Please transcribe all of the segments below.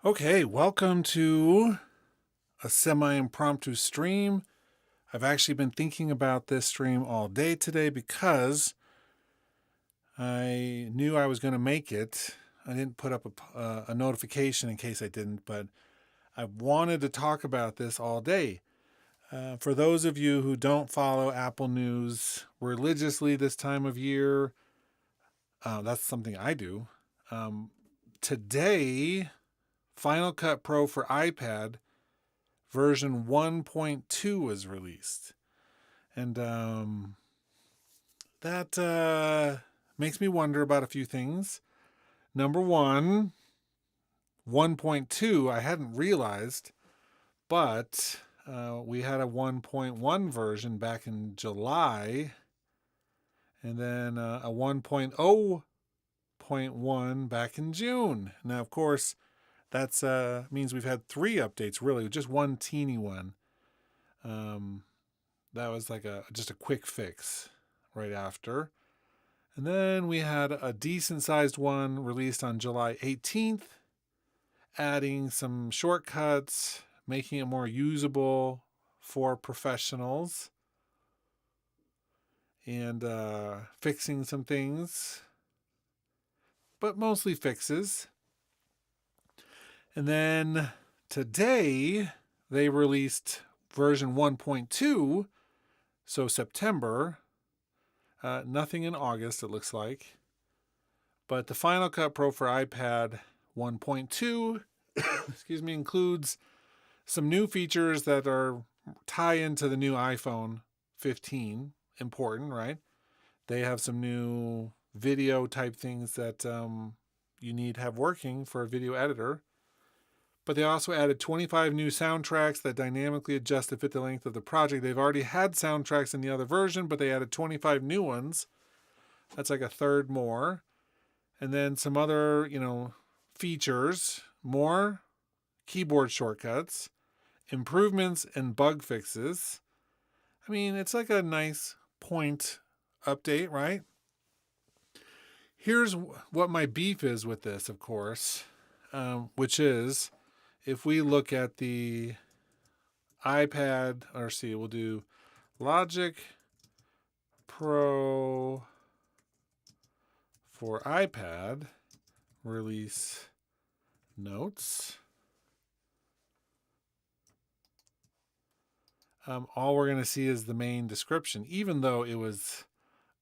Okay, welcome to a semi-impromptu stream. I've actually been thinking about this stream all day today because I knew I was going to make it. I didn't put up a notification in case I didn't, but I wanted to talk about this all day. For those of you who don't follow Apple News religiously this time of year, that's something I do. Today, Final Cut Pro for iPad version 1.2 was released. And that makes me wonder about a few things. Number one, 1.2, I hadn't realized, but we had a 1.1 version back in July, and then a 1.0.1 back in June. Now, of course, that means we've had 3 updates, really, just one teeny one. That was like just a quick fix right after. And then we had a decent sized one released on July 18th, adding some shortcuts, making it more usable for professionals, and fixing some things, but mostly fixes. And then today they released version 1.2, so September. Nothing in August, it looks like. But the Final Cut Pro for iPad 1.2 includes some new features that are tie into the new iPhone 15. Important, right? They have some new video type things that you need to have working for a video editor. But they also added 25 new soundtracks that dynamically adjust to fit the length of the project. They've already had soundtracks in the other version, but they added 25 new ones. That's like a third more. And then some other, features, more keyboard shortcuts, improvements and bug fixes. I mean, it's like a nice point update, right? Here's what my beef is with this, of course, which is, if we look at the iPad, we'll do Logic Pro for iPad release notes. All we're going to see is the main description, even though it was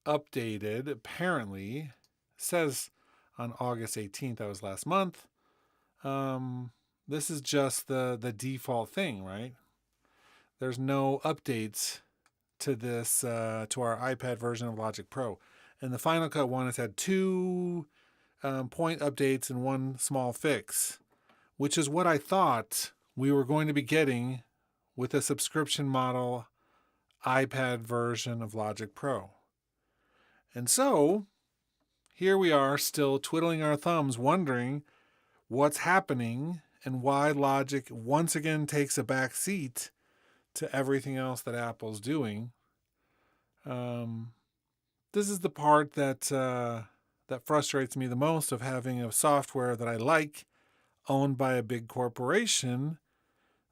updated, apparently, says on August 18th, that was last month. This is just the default thing, right? There's no updates to this, to our iPad version of Logic Pro. And the Final Cut one has had 2 point updates and 1 small fix, which is what I thought we were going to be getting with a subscription model iPad version of Logic Pro. And so here we are still twiddling our thumbs, wondering what's happening and why Logic once again takes a back seat to everything else that Apple's doing. This is the part that frustrates me the most of having a software that I like, owned by a big corporation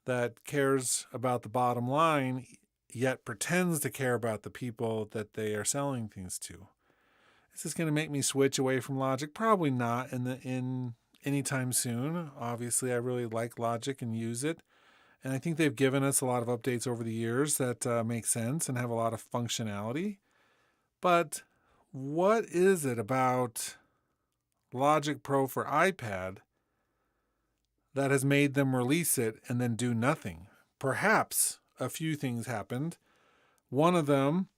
that cares about the bottom line, yet pretends to care about the people that they are selling things to. Is this going to make me switch away from Logic? Probably not in anytime soon. Obviously, I really like Logic and use it. And I think they've given us a lot of updates over the years that make sense and have a lot of functionality. But what is it about Logic Pro for iPad that has made them release it and then do nothing? Perhaps a few things happened. One of them,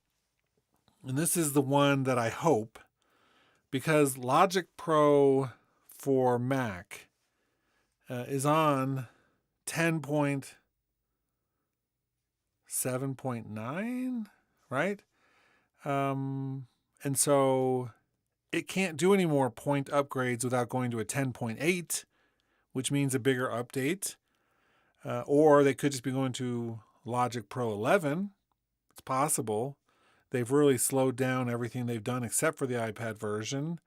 and this is the one that I hope, because Logic Pro for Mac is on 10.7.9, right? And so it can't do any more point upgrades without going to a 10.8, which means a bigger update. Or they could just be going to Logic Pro 11. It's possible. They've really slowed down everything they've done except for the iPad version.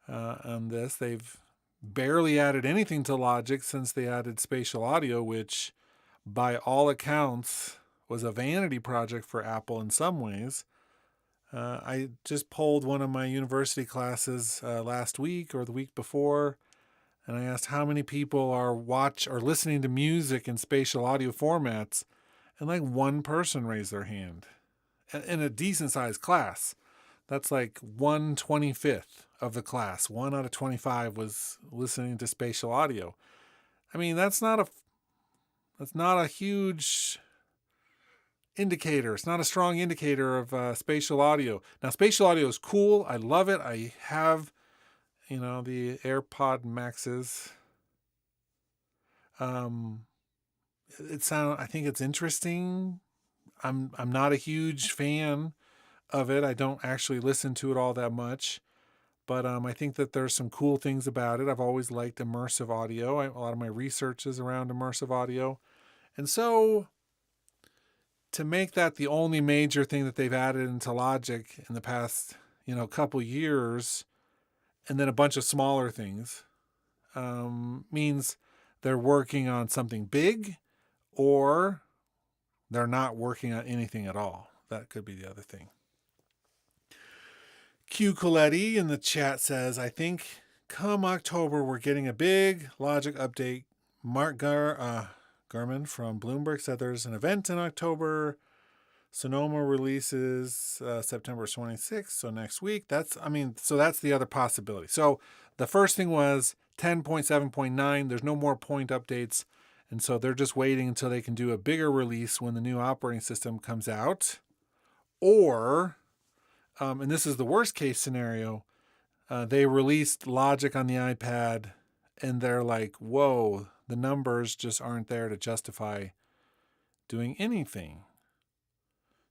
On this, they've barely added anything to Logic since they added spatial audio, which by all accounts was a vanity project for Apple in some ways. I just polled one of my university classes last week or the week before, and I asked how many people are listening to music in spatial audio formats, and like one person raised their hand in a decent sized class. That's like 1/25 of the class. 1 out of 25 was listening to spatial audio. I mean, that's not a huge indicator. It's not a strong indicator of spatial audio. Now, spatial audio is cool. I love it. I have, the AirPod Maxes. I think it's interesting. I'm not a huge fan of it. I don't actually listen to it all that much, but I think that there's some cool things about it. I've always liked immersive audio. A lot of my research is around immersive audio, and so to make that the only major thing that they've added into Logic in the past, couple years, and then a bunch of smaller things, means they're working on something big, or they're not working on anything at all. That could be the other thing. Q Coletti in the chat says, I think come October we're getting a big Logic update. Mark Gurman from Bloomberg said there's an event in October. Sonoma releases September 26th, so next week. So that's the other possibility. So the first thing was 10.7.9. There's no more point updates. And so they're just waiting until they can do a bigger release when the new operating system comes out. Or, and this is the worst case scenario, they released Logic on the iPad and they're like, whoa, the numbers just aren't there to justify doing anything.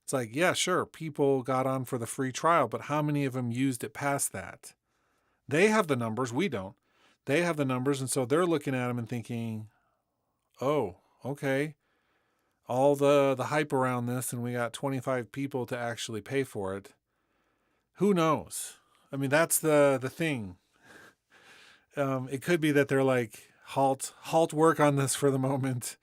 It's like, yeah, sure, people got on for the free trial, but how many of them used it past that? They have the numbers, we don't. They have the numbers, and so they're looking at them and thinking, oh, okay, all the hype around this, and we got 25 people to actually pay for it. Who knows? I mean, that's the thing. It could be that they're like, halt work on this for the moment.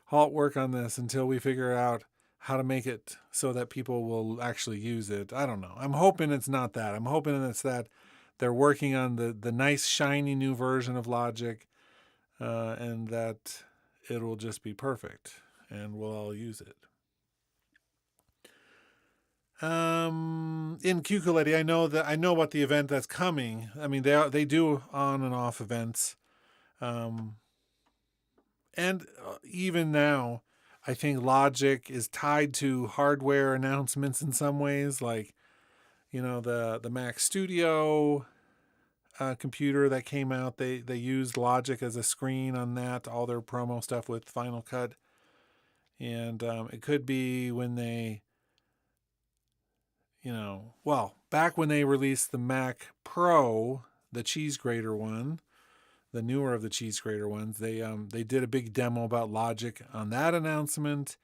Halt work on this until we figure out how to make it so that people will actually use it. I don't know. I'm hoping it's not that. I'm hoping it's that they're working on the nice, shiny new version of Logic, and that it will just be perfect and we'll all use it. In Cuculetti, I know about the event that's coming. I mean, they do on and off events. And even now, I think Logic is tied to hardware announcements in some ways, like, the Mac Studio computer that came out. They used Logic as a screen on that, all their promo stuff with Final Cut. And it could be when they, back when they released the Mac Pro, the cheese grater one, the newer of the cheese grater ones, they did a big demo about Logic on that announcement.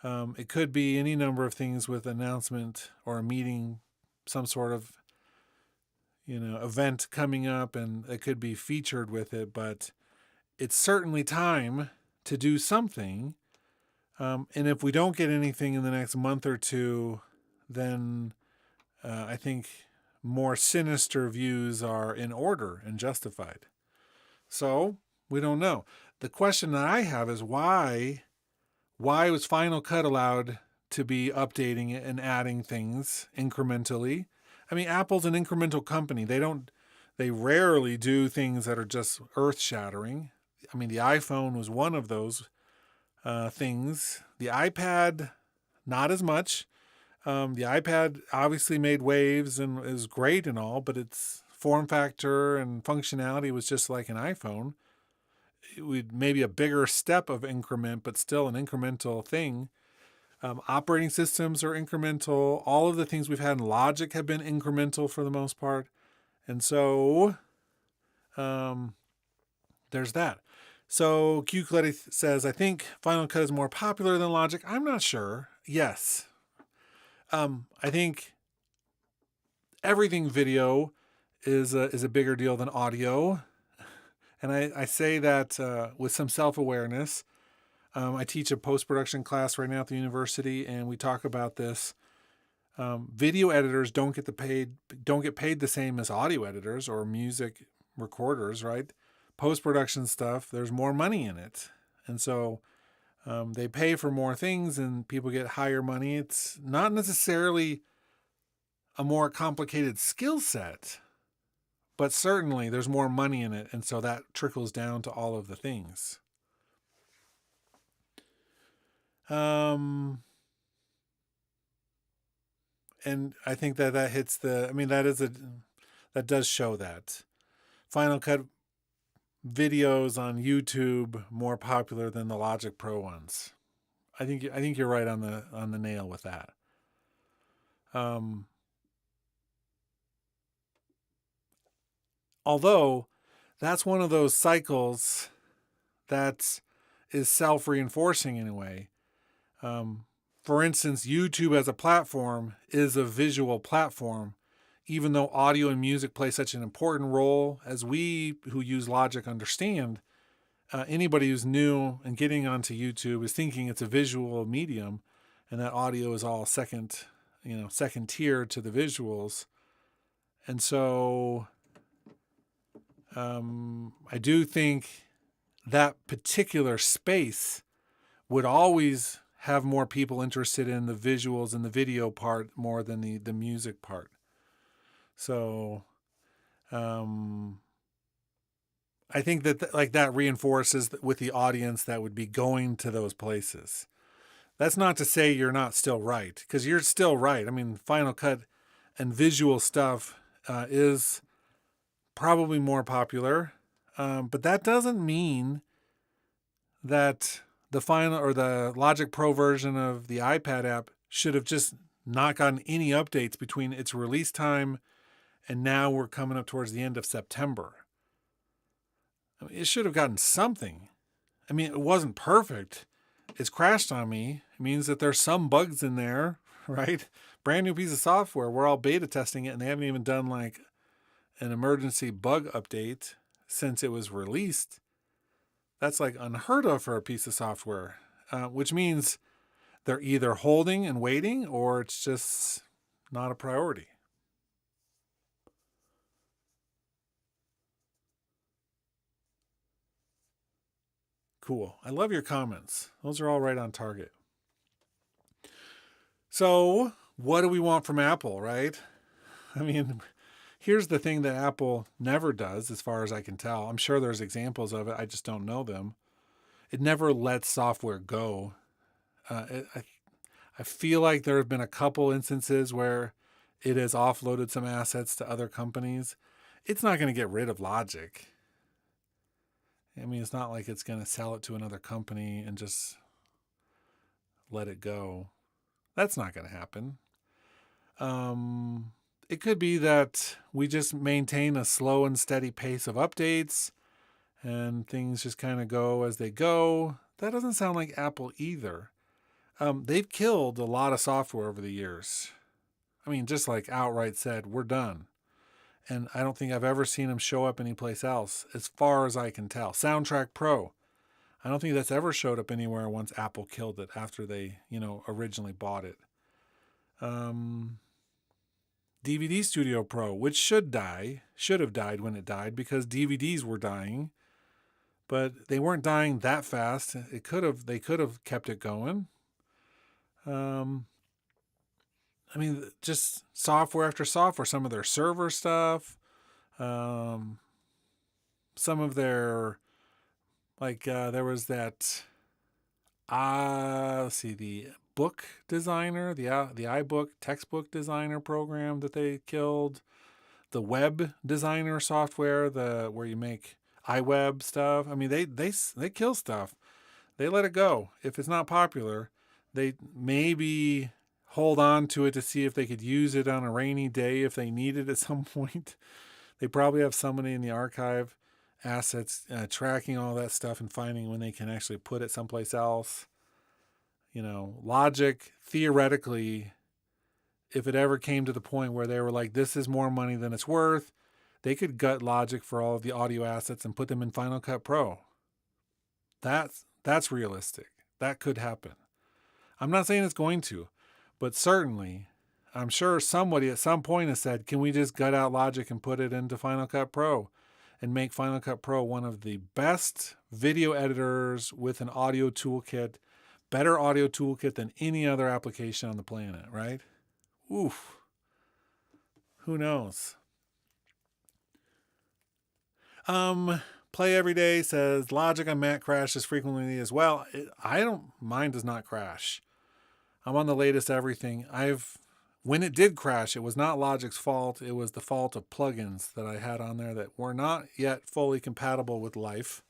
It could be any number of things with announcement or a meeting, some sort of event coming up, and it could be featured with it, but it's certainly time to do something. And if we don't get anything in the next month or two, then I think more sinister views are in order and justified. So we don't know. The question that I have is why was Final Cut allowed to be updating it and adding things incrementally? I mean, Apple's an incremental company. They rarely do things that are just earth-shattering. I mean, the iPhone was one of those things. The iPad, not as much. The iPad obviously made waves and is great and all, but its form factor and functionality was just like an iPhone. It would maybe a bigger step of increment, but still an incremental thing. Operating systems are incremental. All of the things we've had in Logic have been incremental for the most part. And so there's that. So Q Coletti says, I think Final Cut is more popular than Logic. I'm not sure. Yes. I think everything video is a bigger deal than audio. And I say that with some self-awareness. I teach a post-production class right now at the university, and we talk about this. Video editors don't get paid the same as audio editors or music recorders, right? Post-production stuff, there's more money in it. And so they pay for more things and people get higher money. It's not necessarily a more complicated skill set, but certainly there's more money in it. And so that trickles down to all of the things. And I think that hits that does show that Final Cut videos on YouTube more popular than the Logic Pro ones. I think you're right on the nail with that. Although that's one of those cycles that is self-reinforcing in a way. For instance, YouTube as a platform is a visual platform, even though audio and music play such an important role, as we who use Logic understand. Anybody who's new and getting onto YouTube is thinking it's a visual medium, and that audio is all second tier to the visuals. And so I do think that particular space would always have more people interested in the visuals and the video part more than the music part. So I think that reinforces with the audience that would be going to those places. That's not to say you're not still right, because you're still right. I mean, Final Cut and visual stuff is probably more popular, but that doesn't mean that the final or the Logic Pro version of the iPad app should have just not gotten any updates between its release time and now we're coming up towards the end of September. I mean, it should have gotten something. I mean, it wasn't perfect. It's crashed on me. It means that there's some bugs in there, right? Brand new piece of software. We're all beta testing it, and they haven't even done like an emergency bug update since it was released. That's like unheard of for a piece of software, which means they're either holding and waiting or it's just not a priority. Cool. I love your comments. Those are all right on target. So, what do we want from Apple, right? I mean, here's the thing that Apple never does, as far as I can tell. I'm sure there's examples of it. I just don't know them. It never lets software go. I feel like there have been a couple instances where it has offloaded some assets to other companies. It's not going to get rid of Logic. I mean, it's not like it's going to sell it to another company and just let it go. That's not going to happen. It could be that we just maintain a slow and steady pace of updates and things just kind of go as they go. That doesn't sound like Apple either. They've killed a lot of software over the years. I mean, just like outright said, we're done. And I don't think I've ever seen them show up anyplace else, as far as I can tell. Soundtrack Pro. I don't think that's ever showed up anywhere once Apple killed it after they, originally bought it. DVD Studio Pro, which should have died when it died because DVDs were dying, but they weren't dying that fast. They could have kept it going. I mean, just software after software, some of their server stuff, some of their, there was that, the book designer, the iBook textbook designer program that they killed, the web designer software, where you make iWeb stuff. I mean, they kill stuff. They let it go. If it's not popular, they maybe hold on to it to see if they could use it on a rainy day if they need it at some point. They probably have somebody in the archive assets tracking all that stuff and finding when they can actually put it someplace else. Logic, theoretically, if it ever came to the point where they were like, this is more money than it's worth, they could gut Logic for all of the audio assets and put them in Final Cut Pro. That's realistic. That could happen. I'm not saying it's going to, but certainly, I'm sure somebody at some point has said, can we just gut out Logic and put it into Final Cut Pro and make Final Cut Pro one of the best video editors with an audio toolkit, better audio toolkit than any other application on the planet, right? Oof. Who knows? Play Every Day says Logic on Mac crashes frequently as well. Mine does not crash. I'm on the latest everything. When it did crash, it was not Logic's fault. It was the fault of plugins that I had on there that were not yet fully compatible with life,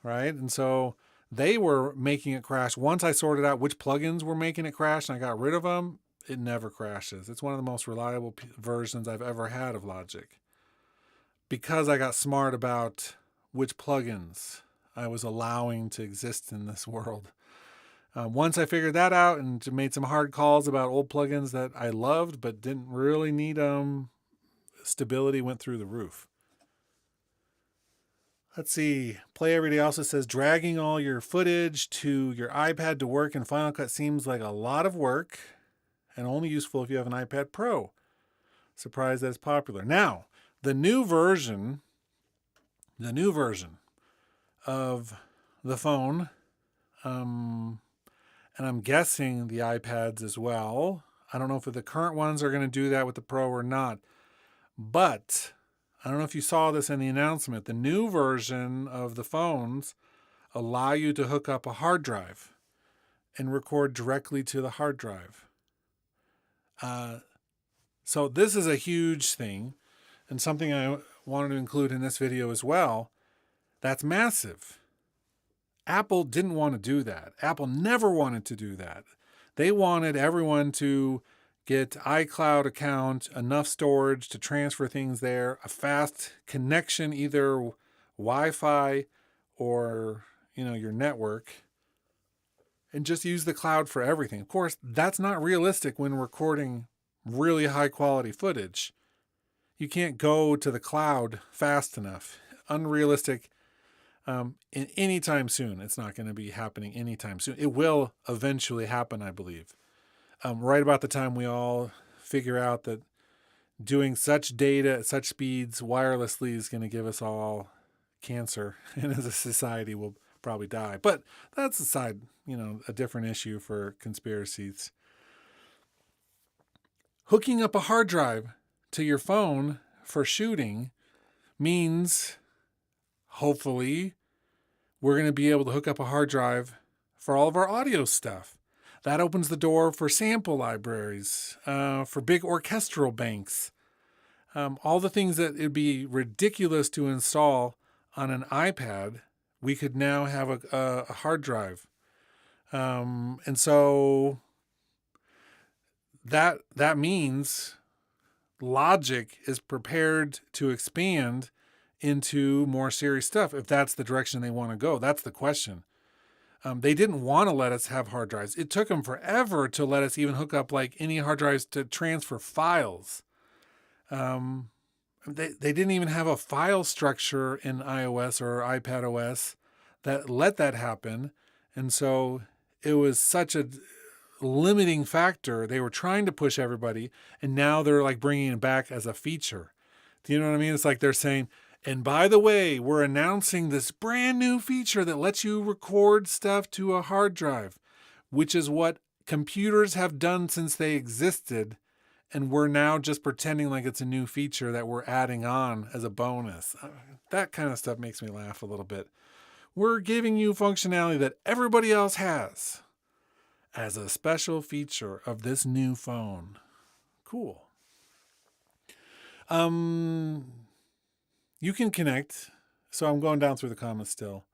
right? And so they were making it crash. Once I sorted out which plugins were making it crash and I got rid of them, it never crashes. It's one of the most reliable versions I've ever had of Logic, because I got smart about which plugins I was allowing to exist in this world. Once I figured that out and made some hard calls about old plugins that I loved but didn't really need stability went through the roof. Let's see. Play Every Day also says dragging all your footage to your iPad to work in Final Cut seems like a lot of work and only useful if you have an iPad Pro. Surprised that it's popular. Now, the new version of the phone, and I'm guessing the iPads as well. I don't know if the current ones are going to do that with the Pro or not. But I don't know if you saw this in the announcement. The new version of the phones allow you to hook up a hard drive and record directly to the hard drive. So this is a huge thing, and something I wanted to include in this video as well. That's massive. Apple didn't want to do that. Apple never wanted to do that. They wanted everyone to get iCloud account, enough storage to transfer things there, a fast connection, either Wi-Fi or, your network, and just use the cloud for everything. Of course, that's not realistic when recording really high quality footage. You can't go to the cloud fast enough. Unrealistic. In anytime soon. It's not going to be happening anytime soon. It will eventually happen, I believe. Right about the time we all figure out that doing such data at such speeds wirelessly is going to give us all cancer, and as a society we'll probably die. But that's aside, a different issue for conspiracies. Hooking up a hard drive to your phone for shooting means, hopefully, we're going to be able to hook up a hard drive for all of our audio stuff. That opens the door for sample libraries, for big orchestral banks, all the things that it'd be ridiculous to install on an iPad. We could now have a hard drive. And so that means Logic is prepared to expand into more serious stuff if that's the direction they want to go. That's the question. They didn't want to let us have hard drives. It took them forever to let us even hook up like any hard drives to transfer files. They didn't even have a file structure in iOS or iPad OS that let that happen. And so it was such a limiting factor. They were trying to push everybody, and now they're like bringing it back as a feature. Do you know what I mean? It's like they're saying, and by the way, we're announcing this brand new feature that lets you record stuff to a hard drive, which is what computers have done since they existed. And we're now just pretending like it's a new feature that we're adding on as a bonus. That kind of stuff makes me laugh a little bit. We're giving you functionality that everybody else has as a special feature of this new phone. Cool. You can connect. So I'm going down through the comments still.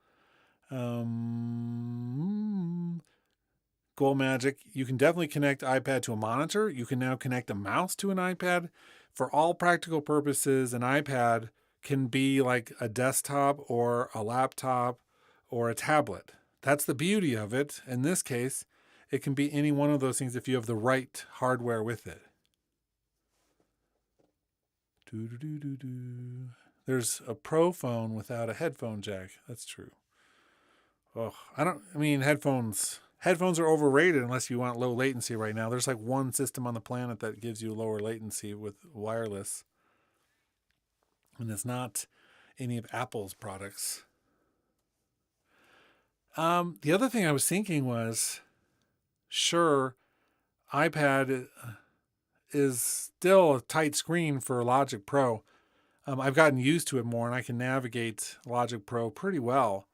Goal Magic. You can definitely connect iPad to a monitor. You can now connect a mouse to an iPad. For all practical purposes, an iPad can be like a desktop or a laptop or a tablet. That's the beauty of it. In this case, it can be any one of those things if you have the right hardware with it. Do-do-do-do-do. There's a Pro phone without a headphone jack. That's true. Oh, headphones. Headphones are overrated unless you want low latency right now. There's like one system on the planet that gives you lower latency with wireless. And it's not any of Apple's products. The other thing I was thinking was, sure, iPad is still a tight screen for Logic Pro. I've gotten used to it more, and I can navigate Logic Pro pretty well.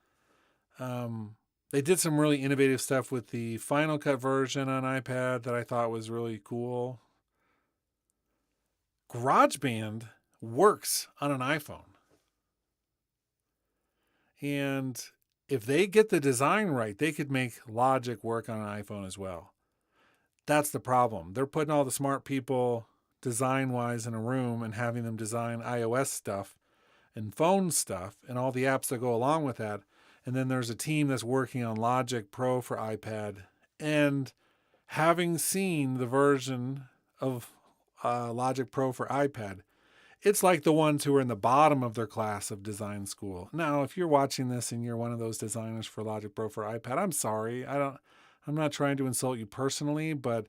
They did some really innovative stuff with the Final Cut version on iPad that I thought was really cool. GarageBand works on an iPhone. And if they get the design right, they could make Logic work on an iPhone as well. That's the problem. They're putting all the smart people design-wise in a room and having them design iOS stuff and phone stuff and all the apps that go along with that. And then there's a team that's working on Logic Pro for iPad. And having seen the version of Logic Pro for iPad, it's like the ones who are in the bottom of their class of design school. Now, if you're watching this and you're one of those designers for Logic Pro for iPad, I'm sorry. I'm not trying to insult you personally, but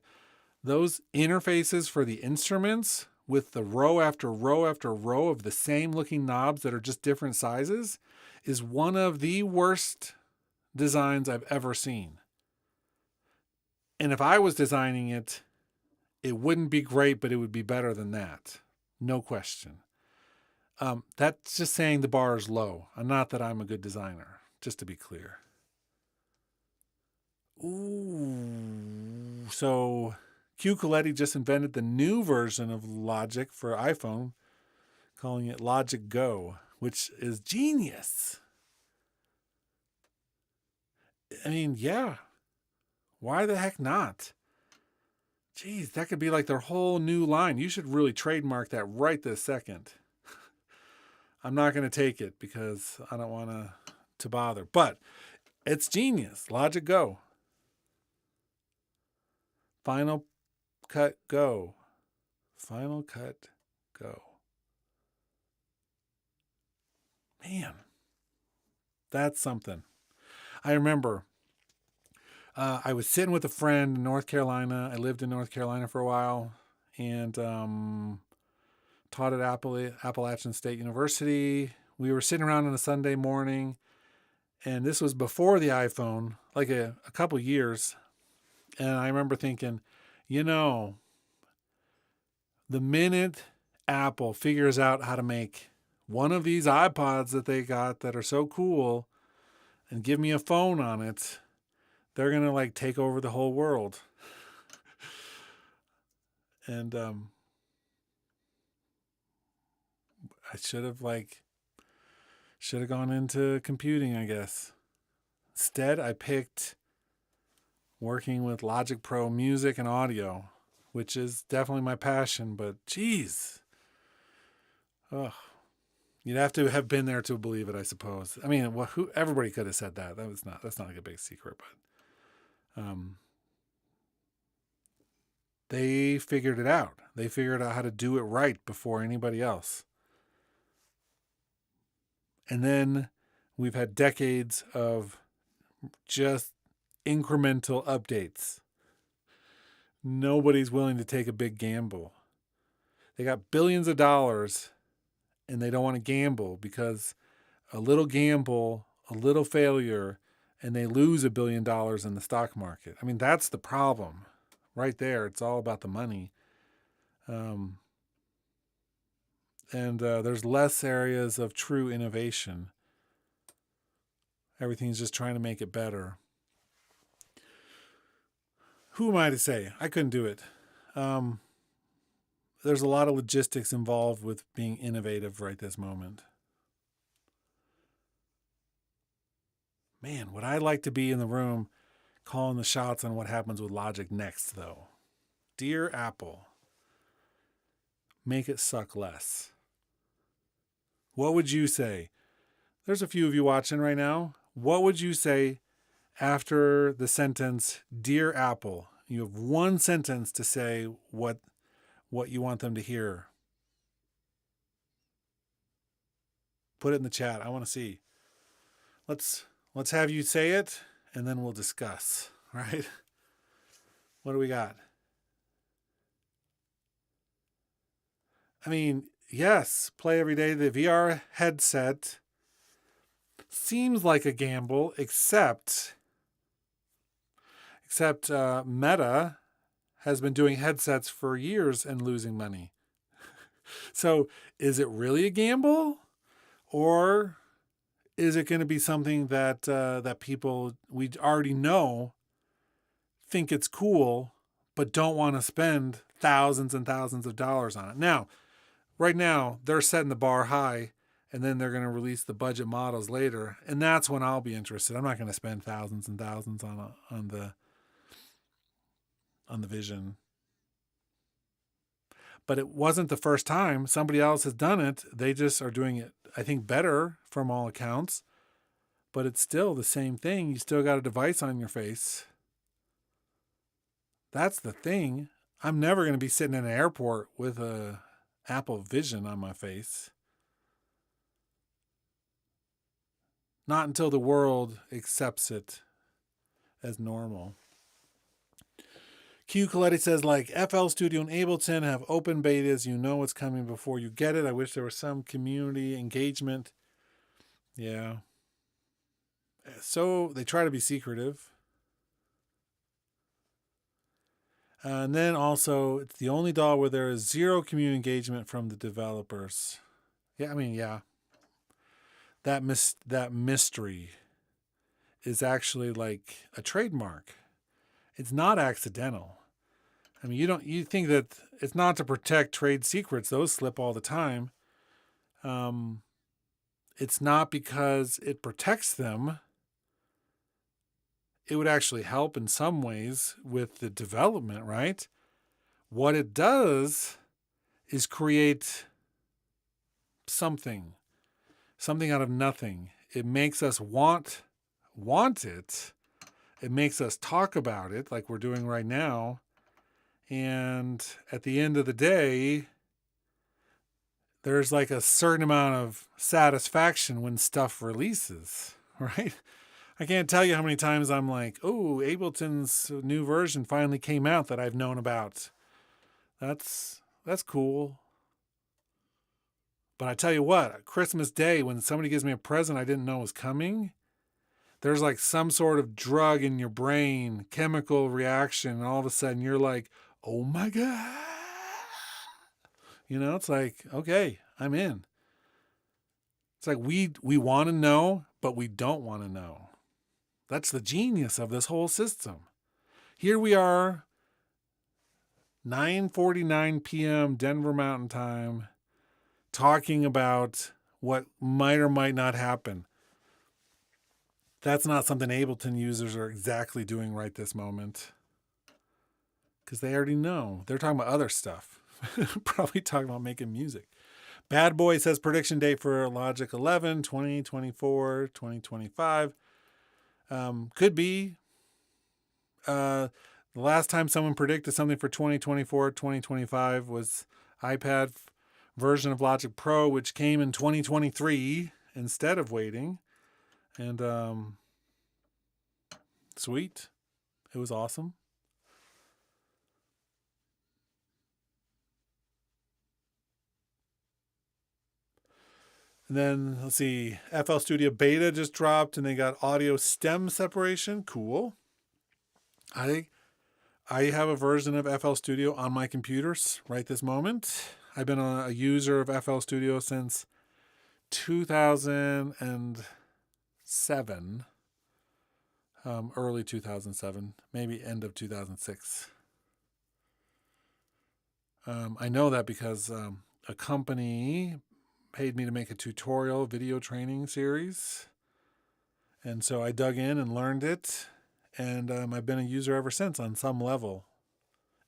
those interfaces for the instruments with the row after row after row of the same looking knobs that are just different sizes is one of the worst designs I've ever seen. And if I was designing it, it wouldn't be great, but it would be better than that. No question. That's just saying the bar is low. Not that I'm a good designer, just to be clear. Ooh, so Q Coletti just invented the new version of Logic for iPhone, calling it Logic Go, which is genius. I mean, yeah. Why the heck not? Geez, that could be like their whole new line. You should really trademark that right this second. I'm not going to take it because I don't want to bother. But it's genius. Logic Go. Final Cut Go. Final Cut Go. Man, that's something. I remember I was sitting with a friend in North Carolina. I lived in North Carolina for a while and taught at Appalachian State University. We were sitting around on a Sunday morning, and this was before the iPhone, like a couple years. And I remember thinking, the minute Apple figures out how to make one of these iPods that they got that are so cool and give me a phone on it, they're going to take over the whole world. And I should have gone into computing, I guess. Instead, I picked working with Logic Pro music and audio, which is definitely my passion, but geez. Ugh. You'd have to have been there to believe it, I suppose. I mean, everybody could have said that. That's not like a big secret, but they figured it out. They figured out how to do it right before anybody else. And then we've had decades of just incremental updates. Nobody's willing to take a big gamble. They got billions of dollars and they don't want to gamble because a little gamble, a little failure, and they lose $1 billion in the stock market. I mean, that's the problem right there. It's all about the money. And there's less areas of true innovation. Everything's just trying to make it better. Who am I to say? I couldn't do it. There's a lot of logistics involved with being innovative right this moment. Man, would I like to be in the room calling the shots on what happens with Logic next, though? Dear Apple, make it suck less. What would you say? There's a few of you watching right now. What would you say after the sentence, Dear Apple? You have one sentence to say what you want them to hear. Put it in the chat. I want to see. Let's have you say it, and then we'll discuss. Right? What do we got? I mean, yes, play every day. The VR headset seems like a gamble, except Meta has been doing headsets for years and losing money. So is it really a gamble, or is it going to be something that that people we already know think it's cool, but don't want to spend thousands and thousands of dollars on it? Now, right now, they're setting the bar high, and then they're going to release the budget models later, and that's when I'll be interested. I'm not going to spend thousands and thousands on the Vision. But it wasn't the first time. Somebody else has done it. They just are doing it, I think, better from all accounts. But it's still the same thing. You still got a device on your face. That's the thing. I'm never going to be sitting in an airport with a Apple Vision on my face. Not until the world accepts it as normal. Q Coletti says, like FL Studio and Ableton have open betas. You know what's coming before you get it. I wish there was some community engagement. Yeah. So they try to be secretive. And then also, it's the only DAW where there is zero community engagement from the developers. Yeah, I mean, yeah. That mystery is actually like a trademark. It's not accidental. I mean, you think that it's not to protect trade secrets. Those slip all the time. It's not because it protects them. It would actually help in some ways with the development, right? What it does is create something out of nothing. It makes us want it. It makes us talk about it like we're doing right now. And at the end of the day, there's like a certain amount of satisfaction when stuff releases, right? I can't tell you how many times I'm like, oh, Ableton's new version finally came out that I've known about. That's cool. But I tell you what, Christmas Day, when somebody gives me a present I didn't know was coming, there's like some sort of drug in your brain, chemical reaction, and all of a sudden you're like, oh my God. You know, it's like, okay, I'm in. It's like we want to know, but we don't want to know. That's the genius of this whole system. Here we are, 9:49 p.m. Denver Mountain Time, talking about what might or might not happen. That's not something Ableton users are exactly doing right this moment, because they already know. They're talking about other stuff. Probably talking about making music. Bad Boy says prediction date for Logic 11, 2024, 2025. Could be. The last time someone predicted something for 2024, 2025 was iPad version of Logic Pro, which came in 2023 instead of waiting. And sweet. It was awesome. And then, let's see, FL Studio Beta just dropped, and they got audio stem separation. Cool. I have a version of FL Studio on my computers right this moment. I've been a user of FL Studio since 2007, early 2007, maybe end of 2006. I know that because a company paid me to make a tutorial video training series. And so I dug in and learned it. And I've been a user ever since on some level.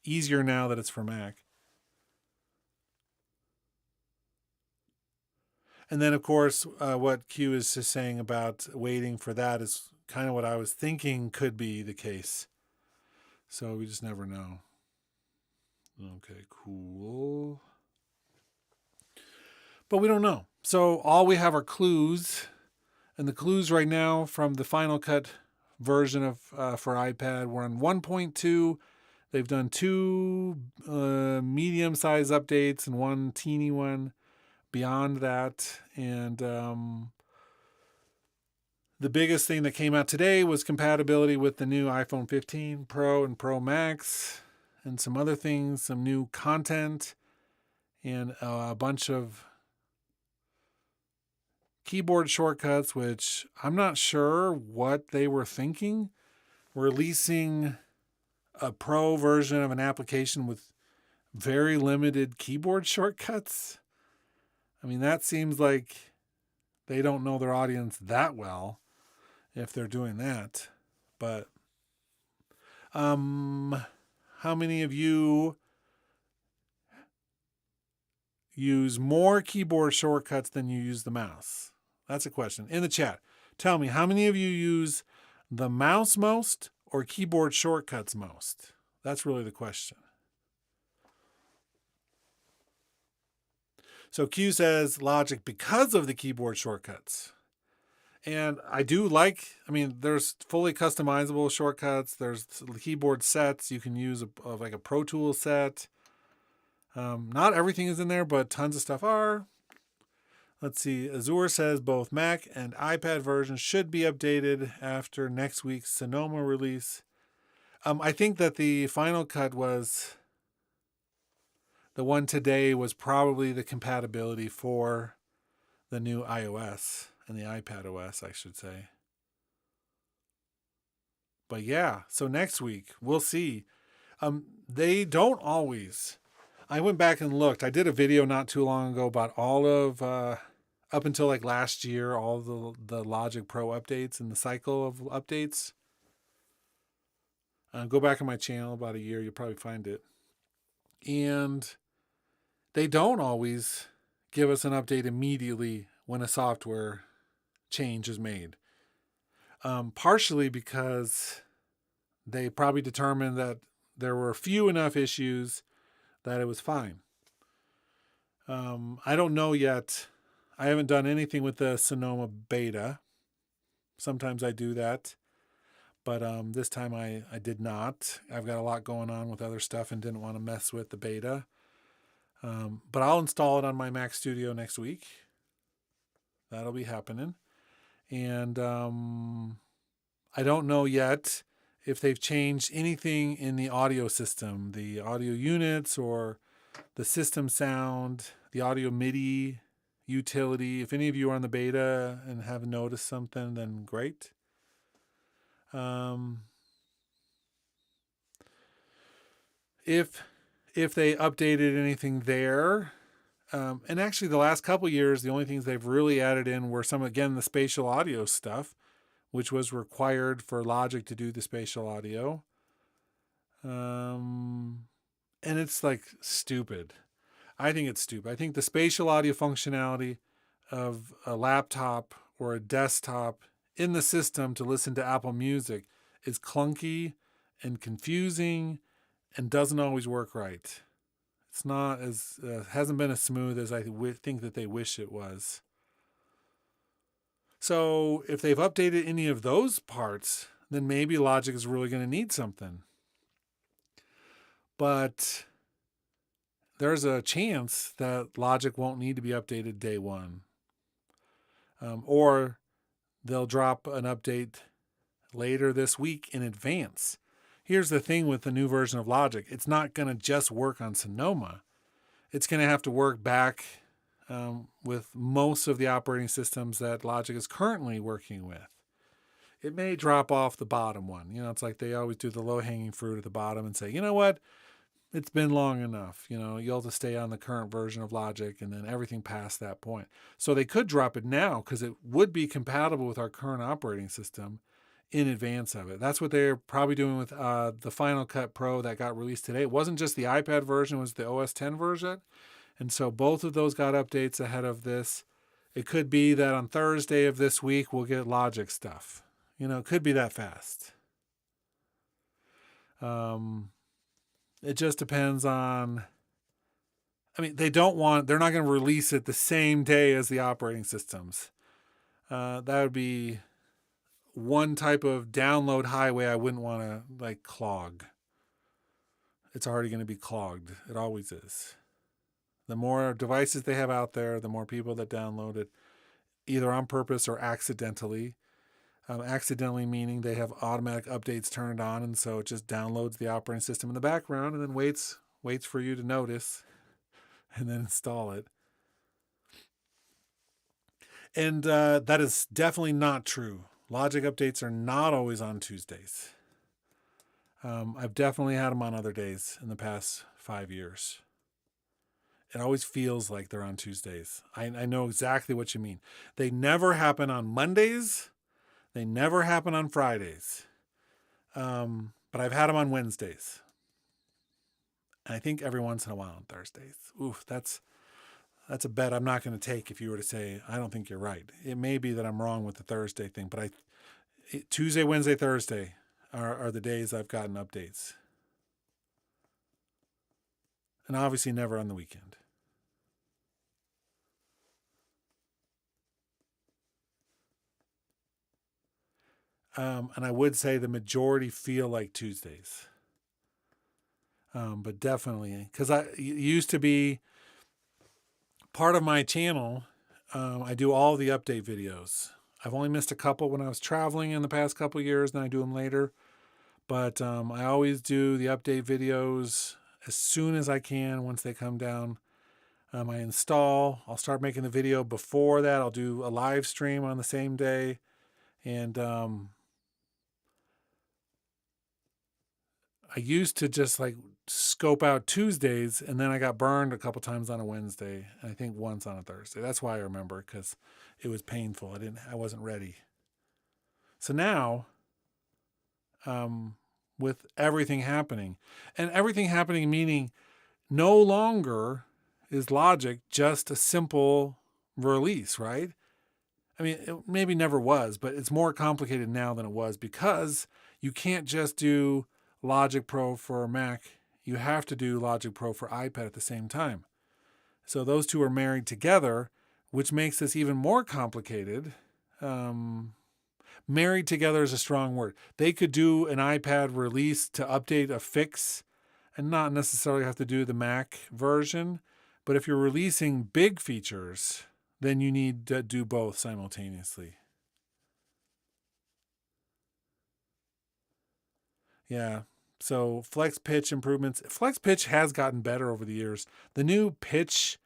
Easier now that it's for Mac. And then, of course, what Q is just saying about waiting for that is kind of what I was thinking could be the case. So we just never know. Okay, cool. But we don't know. So all we have are clues, and the clues right now from the Final Cut version of for iPad, we're on 1.2. They've done 2 medium-sized updates and 1 teeny one beyond that. And the biggest thing that came out today was compatibility with the new iPhone 15 Pro and Pro Max, and some other things, some new content, and a bunch of keyboard shortcuts, which I'm not sure what they were thinking. Releasing a pro version of an application with very limited keyboard shortcuts. I mean, that seems like they don't know their audience that well if they're doing that. But how many of you use more keyboard shortcuts than you use the mouse? That's a question. In the chat, tell me, how many of you use the mouse most or keyboard shortcuts most? That's really the question. So Q says Logic because of the keyboard shortcuts. And I do there's fully customizable shortcuts. There's keyboard sets. You can use like a Pro Tools set. Not everything is in there, but tons of stuff are. Let's see. Azure says both Mac and iPad versions should be updated after next week's Sonoma release. I think that the Final Cut was the one today was probably the compatibility for the new iOS and the iPad OS, I should say. But yeah, so next week we'll see. They don't always. I went back and looked. I did a video not too long ago about all of up until like last year, all the Logic Pro updates and the cycle of updates. Go back on my channel about a year, you'll probably find it. And they don't always give us an update immediately when a software change is made. Partially because they probably determined that there were few enough issues that it was fine. I don't know yet. I haven't done anything with the Sonoma beta. Sometimes I do that. But this time I did not. I've got a lot going on with other stuff and didn't want to mess with the beta. But I'll install it on my Mac Studio next week. That'll be happening. And I don't know yet if they've changed anything in the audio system, the audio units or the system sound, the audio MIDI utility. If any of you are on the beta and have noticed something, then great. If they updated anything there, and actually the last couple years, the only things they've really added in were the spatial audio stuff, which was required for Logic to do the spatial audio. And it's like stupid. I think it's stupid. I think the spatial audio functionality of a laptop or a desktop in the system to listen to Apple Music is clunky and confusing and doesn't always work right. It's not as hasn't been as smooth as I think that they wish it was. So if they've updated any of those parts, then maybe Logic is really going to need something. But there's a chance that Logic won't need to be updated day one. Or they'll drop an update later this week in advance. Here's the thing with the new version of Logic. It's not going to just work on Sonoma. It's going to have to work back with most of the operating systems that Logic is currently working with. It may drop off the bottom one. It's like they always do the low-hanging fruit at the bottom and say, you know what? It's been long enough. You'll have to stay on the current version of Logic and then everything past that point. So they could drop it now because it would be compatible with our current operating system in advance of it. That's what they're probably doing with the Final Cut Pro that got released today. It wasn't just the iPad version, it was the OS X version. And so both of those got updates ahead of this. It could be that on Thursday of this week, we'll get Logic stuff. It could be that fast. It just depends on I mean, they're not going to release it the same day as the operating systems. That would be one type of download highway I wouldn't want to like clog. It's already going to be clogged. It always is. The more devices they have out there, the more people that download it, either on purpose or accidentally. Accidentally meaning they have automatic updates turned on, and so it just downloads the operating system in the background and then waits for you to notice and then install it. And that is definitely not true. Logic updates are not always on Tuesdays. I've definitely had them on other days in the past 5 years. It always feels like they're on Tuesdays. I know exactly what you mean. They never happen on Mondays. They never happen on Fridays. But I've had them on Wednesdays. And I think every once in a while on Thursdays. Oof, that's a bet I'm not going to take if you were to say, I don't think you're right. It may be that I'm wrong with the Thursday thing, but Tuesday, Wednesday, Thursday are the days I've gotten updates. And obviously never on the weekend. And I would say the majority feel like Tuesdays. But definitely, because it used to be part of my channel. I do all the update videos. I've only missed a couple when I was traveling in the past couple of years, and I do them later. But I always do the update videos as soon as I can once they come down. I install. I'll start making the video before that. I'll do a live stream on the same day. And I used to just like scope out Tuesdays, and then I got burned a couple times on a Wednesday, and I think once on a Thursday. That's why I remember, because it was painful. I wasn't ready. So now, with everything happening, and everything happening meaning no longer is Logic just a simple release, right? I mean, it maybe never was, but it's more complicated now than it was, because you can't just do Logic Pro for Mac. You have to do Logic Pro for iPad at the same time. So those two are married together, which makes this even more complicated. Married together is a strong word. They could do an iPad release to update a fix and not necessarily have to do the Mac version. But if you're releasing big features, then you need to do both simultaneously. Yeah. So flex pitch improvements. Flex pitch has gotten better over the years. The new pitch,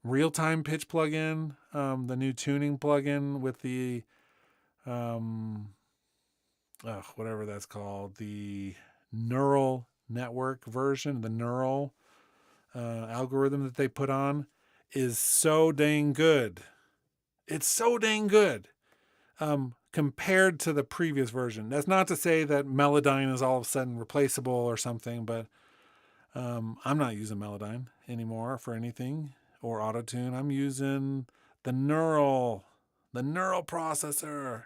real-time pitch plugin, the new tuning plugin with the, whatever that's called, the neural network version, the neural algorithm that they put on is so dang good. It's so dang good. Compared to the previous version. That's not to say that Melodyne is all of a sudden replaceable or something, but I'm not using Melodyne anymore for anything or Autotune. I'm using the neural processor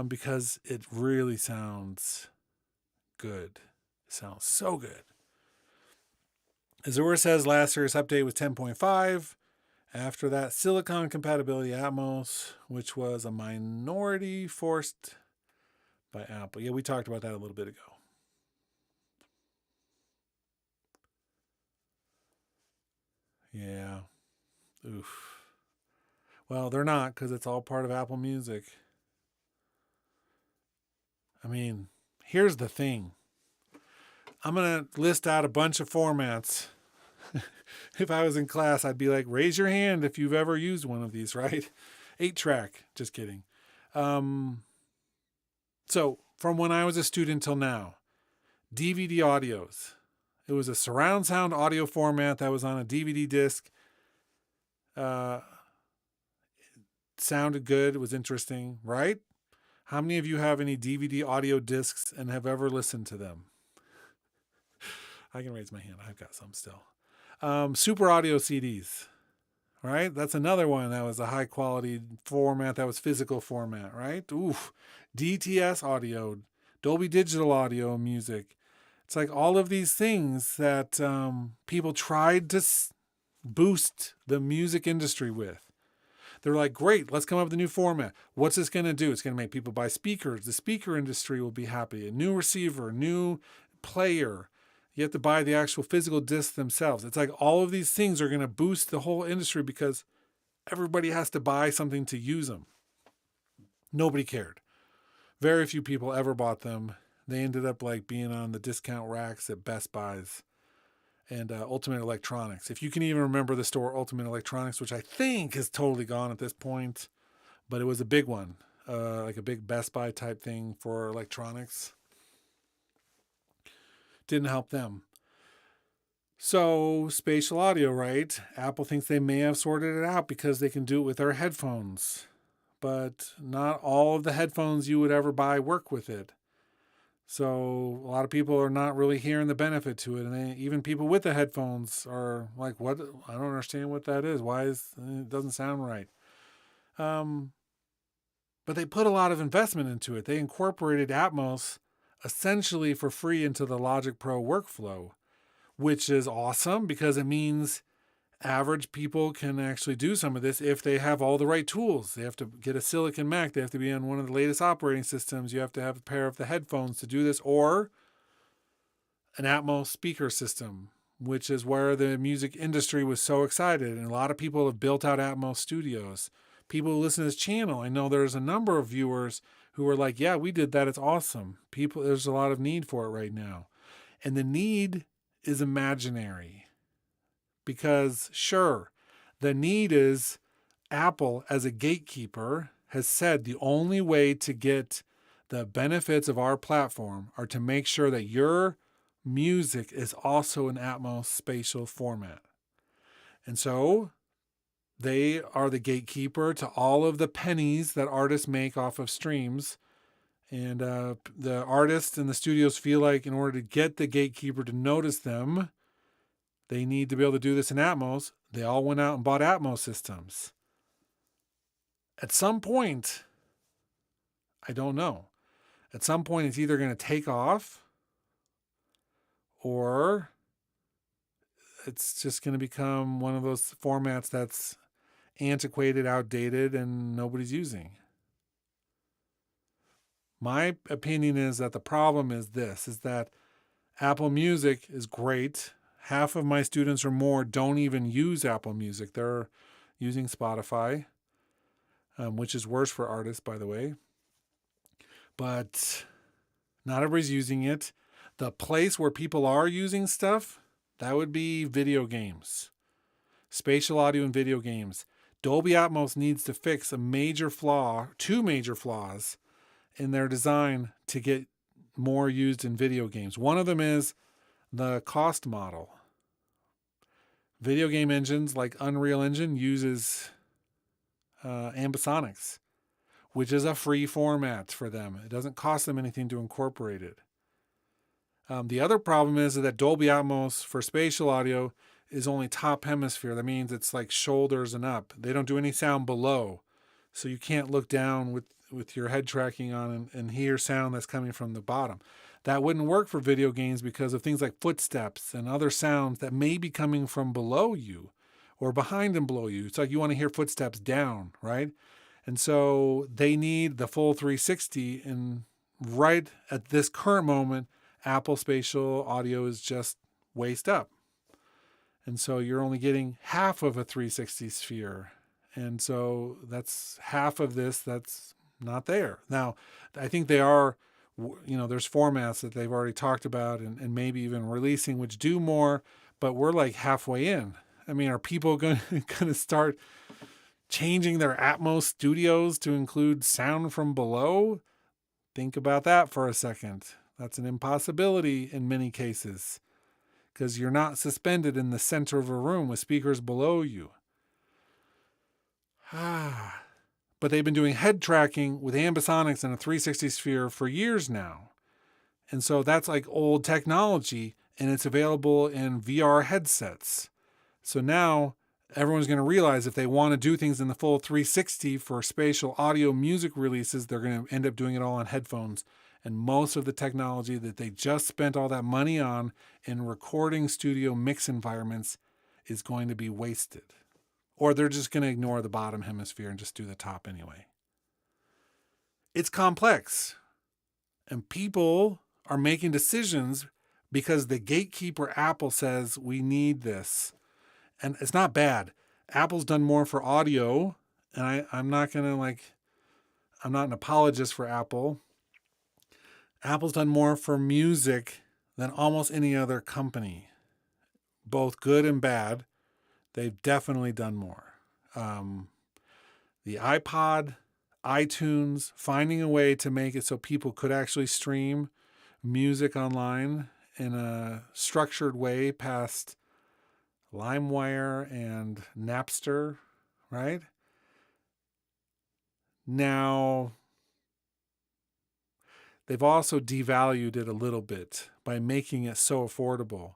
because it really sounds good. It sounds so good. Azure says last year's update was 10.5. After that, Silicon Compatibility Atmos, which was a minority forced by Apple. Yeah, we talked about that a little bit ago. Yeah. Oof. Well, they're not, because it's all part of Apple Music. I mean, here's the thing. I'm going to list out a bunch of formats. If I was in class, I'd be like, raise your hand if you've ever used one of these, right? 8-track. Just kidding. So from when I was a student till now, DVD audios. It was a surround sound audio format that was on a DVD disc. It sounded good. It was interesting, right? How many of you have any DVD audio discs and have ever listened to them? I can raise my hand. I've got some still. Super audio CDs, right? That's another one that was a high quality format that was physical format, right? Oof. DTS audio, Dolby Digital audio music. It's like all of these things that people tried to boost the music industry with. They're like, great, let's come up with a new format. What's this going to do? It's going to make people buy speakers. The speaker industry will be happy. A new receiver, new player. You have to buy the actual physical discs themselves. It's like all of these things are going to boost the whole industry because everybody has to buy something to use them. Nobody cared. Very few people ever bought them. They ended up like being on the discount racks at Best Buys and Ultimate Electronics. If you can even remember the store Ultimate Electronics, which I think is totally gone at this point, but it was a big one, like a big Best Buy type thing for electronics. Didn't help them. So spatial audio, right? Apple thinks they may have sorted it out because they can do it with their headphones. But not all of the headphones you would ever buy work with it. So a lot of people are not really hearing the benefit to it. And even people with the headphones are like, what? I don't understand what that is. Why it doesn't sound right. But they put a lot of investment into it. They incorporated Atmos essentially for free into the Logic Pro workflow, which is awesome because it means average people can actually do some of this if they have all the right tools. They have to get a Silicon Mac. They have to be on one of the latest operating systems. You have to have a pair of the headphones to do this, or an Atmos speaker system, which is where the music industry was so excited. And a lot of people have built out Atmos studios. People who listen to this channel, I know there's a number of viewers who are like, yeah, we did that. It's awesome. There's a lot of need for it right now. And the need is imaginary. Because sure, the need is Apple as a gatekeeper has said the only way to get the benefits of our platform are to make sure that your music is also in Atmos spatial format. And so they are the gatekeeper to all of the pennies that artists make off of streams. And the artists and the studios feel like in order to get the gatekeeper to notice them, they need to be able to do this in Atmos. They all went out and bought Atmos systems. At some point, I don't know. At some point, it's either going to take off or it's just going to become one of those formats that's antiquated, outdated, and nobody's using. My opinion is that the problem is this, is that Apple Music is great. Half of my students or more don't even use Apple Music. They're using Spotify, which is worse for artists, by the way. But not everybody's using it. The place where people are using stuff, that would be video games. Spatial audio and video games. Dolby Atmos needs to fix two major flaws in their design to get more used in video games. One of them is the cost model. Video game engines like Unreal Engine uses ambisonics, which is a free format for them. It doesn't cost them anything to incorporate it. The other problem is that Dolby Atmos for spatial audio is only top hemisphere. That means it's like shoulders and up. They don't do any sound below. So you can't look down with your head tracking on and hear sound that's coming from the bottom. That wouldn't work for video games because of things like footsteps and other sounds that may be coming from below you or behind and below you. It's like you want to hear footsteps down, right? And so they need the full 360. And right at this current moment, Apple Spatial Audio is just waist up. And so you're only getting half of a 360 sphere. And so that's half of this that's not there. Now, I think they are, there's formats that they've already talked about and maybe even releasing which do more, but we're like halfway in. I mean, are people going to start changing their Atmos studios to include sound from below? Think about that for a second. That's an impossibility in many cases because you're not suspended in the center of a room with speakers below you. But they've been doing head tracking with ambisonics and a 360 sphere for years now. And so that's like old technology, and it's available in VR headsets. So now everyone's going to realize if they want to do things in the full 360 for spatial audio music releases, they're going to end up doing it all on headphones And most of the technology that they just spent all that money on in recording studio mix environments is going to be wasted. Or they're just going to ignore the bottom hemisphere and just do the top anyway. It's complex. And people are making decisions because the gatekeeper Apple says we need this. And it's not bad. Apple's done more for audio. And I'm not going to I'm not an apologist for Apple. Apple's done more for music than almost any other company. Both good and bad. They've definitely done more. The iPod, iTunes, finding a way to make it so people could actually stream music online in a structured way past LimeWire and Napster, right? Now, they've also devalued it a little bit by making it so affordable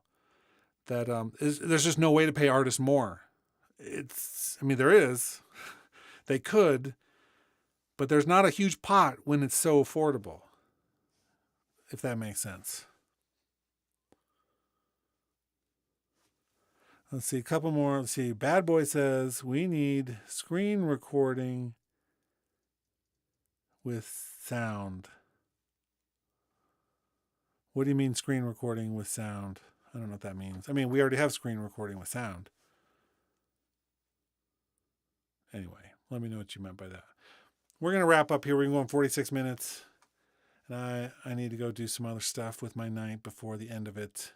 that there's just no way to pay artists more. There is. They could, but there's not a huge pot when it's so affordable, if that makes sense. Let's see, a couple more. Let's see. Bad Boy says, we need screen recording with sound. What do you mean screen recording with sound? I don't know what that means. We already have screen recording with sound. Anyway, let me know what you meant by that. We're going to wrap up here. We're going 46 minutes. And I need to go do some other stuff with my night before the end of it.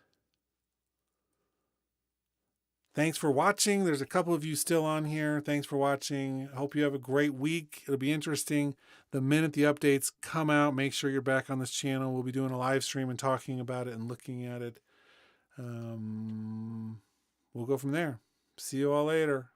Thanks for watching. There's a couple of you still on here. Thanks for watching. I hope you have a great week. It'll be interesting. The minute the updates come out, make sure you're back on this channel. We'll be doing a live stream and talking about it and looking at it. We'll go from there. See you all later.